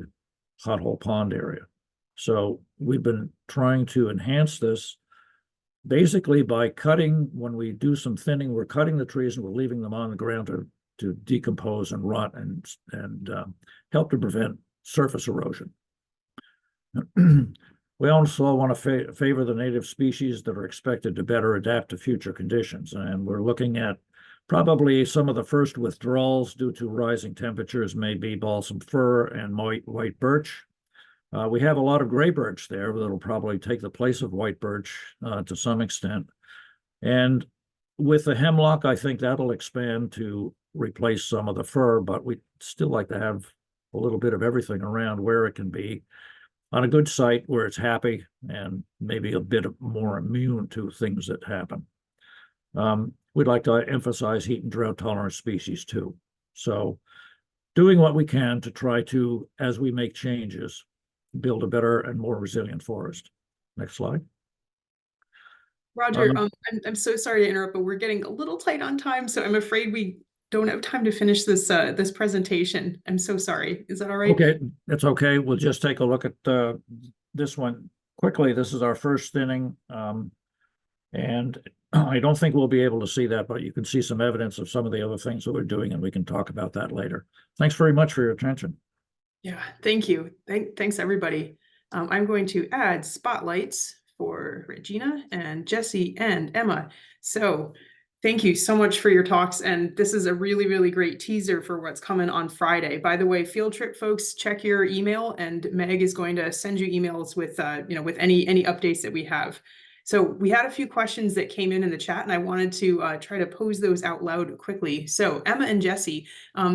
Hot Hole Pond area. So we've been trying to enhance this basically by cutting. When we do some thinning, we're cutting the trees and we're leaving them on the ground to decompose and rot and help to prevent surface erosion. We also want to favor the native species that are expected to better adapt to future conditions. And we're looking at probably some of the first withdrawals due to rising temperatures may be balsam fir and white birch. We have a lot of gray birch there that'll probably take the place of white birch to some extent. And with the hemlock, I think that'll expand to replace some of the fir, but we still like to have a little bit of everything around where it can be on a good site where it's happy and maybe a bit more immune to things that happen. We'd like to emphasize heat and drought tolerant species too. So doing what we can to try to, as we make changes, build a better and more resilient forest. Next slide. Roger, I'm so sorry to interrupt, but we're getting a little tight on time, so I'm afraid we don't have time to finish this this presentation. I'm so sorry. Is that all right? Okay, that's okay. We'll just take a look at this one quickly. This is our first thinning, and I don't think we'll be able to see that, but you can see some evidence of some of the other things that we're doing, and we can talk about that later. Thanks very much for your attention. Yeah, thank you. Thanks, everybody. I'm going to add spotlights for Regina and Jesse and Emma. So thank you so much for your talks. And this is a really, really great teaser for what's coming on Friday. By the way, field trip folks, check your email, and Meg is going to send you emails with, with any updates that we have. So we had a few questions that came in the chat, and I wanted to try to pose those out loud quickly. So Emma and Jesse,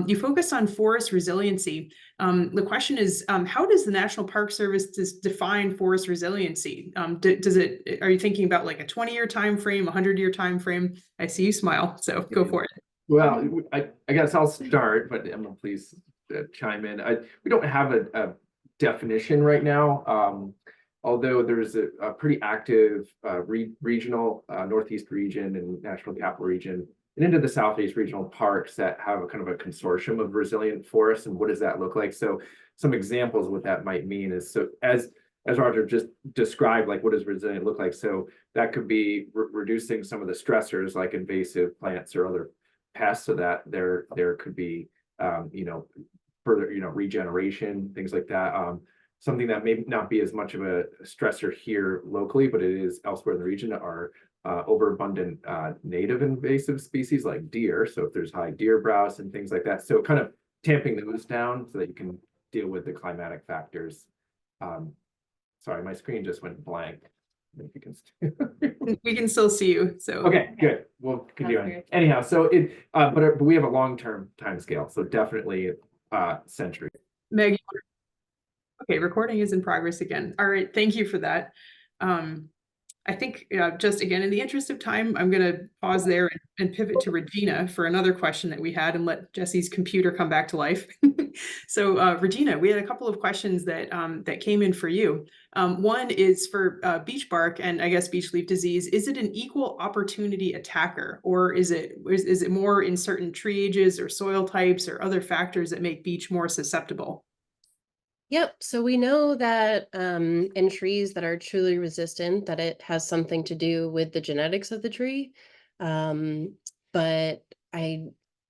you focused on forest resiliency. The question is, how does the National Park Service define forest resiliency? Are you thinking about like a 20-year time frame, 100-year time frame? I see you smile, so go for it. Well, I guess I'll start, but Emma, please chime in. We don't have a definition right now. Although there's a pretty active regional Northeast region and National Capital region and into the Southeast regional parks that have a kind of a consortium of resilient forests. And what does that look like? So some examples of what that might mean is, so as Roger just described, like what does resilient look like? So that could be reducing some of the stressors like invasive plants or other pests, so that there could be further regeneration, things like that. Something that may not be as much of a stressor here locally, but it is elsewhere in the region, are overabundant native invasive species like deer. So if there's high deer browse and things like that, so kind of tamping those down so that you can deal with the climatic factors. Sorry, my screen just went blank. If you can We can still see you. So okay, good. We'll continue. Anyhow, so it but we have a long-term time scale, so definitely century. Meg, okay, recording is in progress again. All right, thank you for that. I think just again, in the interest of time, I'm going to pause there and pivot to Regina for another question that we had and let Jesse's computer come back to life. So Regina, we had a couple of questions that that came in for you. One is for beech bark and I guess beech leaf disease. Is it an equal opportunity attacker, or is it more in certain tree ages or soil types or other factors that make beech more susceptible? Yep. So we know that in trees that are truly resistant, that it has something to do with the genetics of the tree. But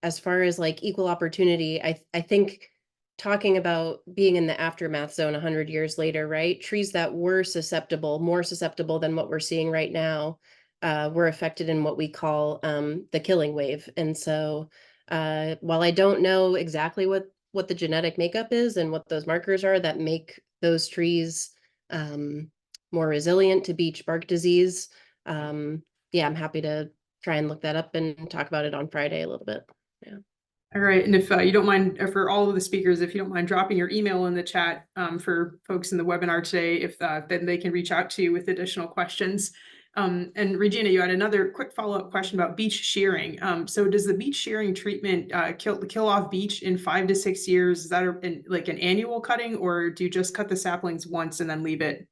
as far as like equal opportunity, I think talking about being in the aftermath zone 100 years later, right? Trees that were susceptible, more susceptible than what we're seeing right now, were affected in what we call the killing wave. And so while I don't know exactly what the genetic makeup is and what those markers are that make those trees more resilient to beech bark disease, yeah, I'm happy to try and look that up and talk about it on Friday a little bit. Yeah. All right, and if you don't mind, for all of the speakers, if you don't mind dropping your email in the chat for folks in the webinar today, if then they can reach out to you with additional questions. And Regina, you had another quick follow-up question about beech shearing. So does the beech shearing treatment kill off beech in 5 to 6 years? Is that like an annual cutting, or do you just cut the saplings once and then leave it?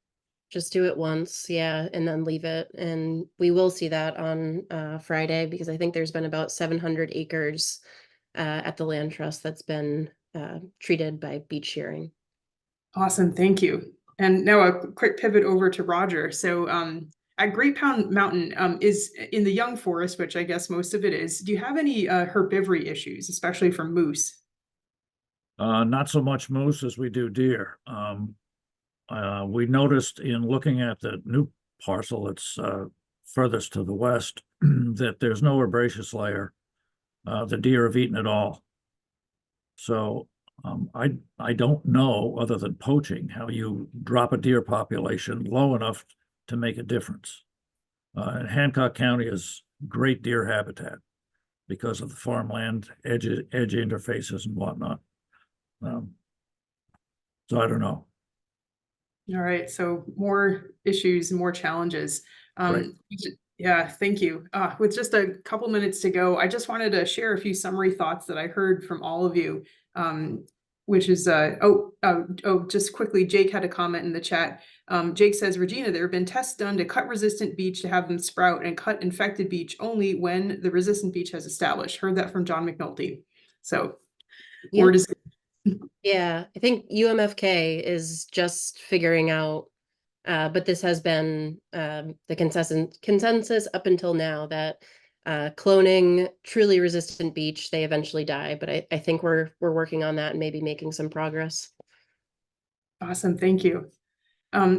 Just do it once, yeah, and then leave it. And we will see that on Friday, because I think there's been about 700 acres at the land trust that's been treated by beech shearing. Awesome, thank you. And now a quick pivot over to Roger. So at Great Pound Mountain is in the young forest, which I guess most of it is. Do you have any herbivory issues, especially from moose? Not so much moose as we do deer. We noticed in looking at the new parcel that's furthest to the west that there's no herbaceous layer. The deer have eaten it all. So I don't know, other than poaching, how you drop a deer population low enough to make a difference. And Hancock County is great deer habitat because of the farmland edge interfaces and whatnot. So I don't know. All right, so more issues, more challenges. Right. Yeah, thank you. With just a couple minutes to go, I just wanted to share a few summary thoughts that I heard from all of you, which is, just quickly, Jake had a comment in the chat. Jake says, Regina, there have been tests done to cut resistant beech to have them sprout and cut infected beech only when the resistant beech has established. Heard that from John McNulty. So, Yep. word is yeah, I think UMFK is just figuring out, but this has been the consensus up until now that cloning truly resistant beech, they eventually die. But I think we're working on that and maybe making some progress. awesome, thank you.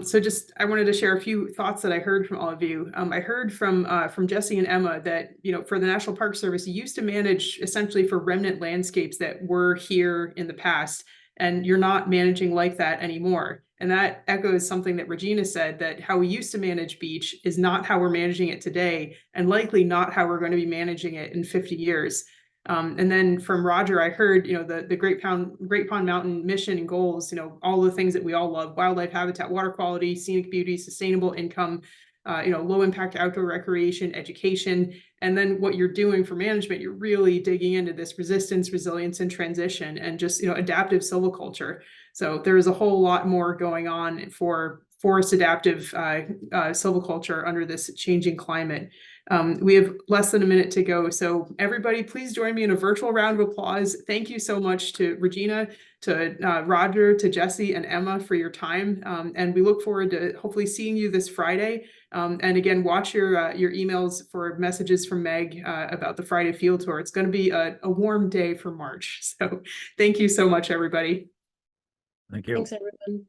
So just, I wanted to share a few thoughts that I heard from all of you. I heard from Jesse and Emma that, for the National Park Service, you used to manage essentially for remnant landscapes that were here in the past, and you're not managing like that anymore. And that echoes something that Regina said, that how we used to manage beech is not how we're managing it today, and likely not how we're going to be managing it in 50 years. And then from Roger, I heard, the Great Pond Mountain mission and goals, all the things that we all love: wildlife habitat, water quality, scenic beauty, sustainable income. low impact outdoor recreation, education, and then what you're doing for management, you're really digging into this resistance, resilience, and transition, and just, adaptive silviculture. So there's a whole lot more going on for forest adaptive silviculture under this changing climate. We have less than a minute to go. So everybody, please join me in a virtual round of applause. Thank you so much to Regina, to Roger, to Jesse, and Emma for your time. And we look forward to hopefully seeing you this Friday. And again, watch your emails for messages from Meg about the Friday field tour. It's going to be a warm day for March. So thank you so much, everybody. Thank you. Thanks, everyone.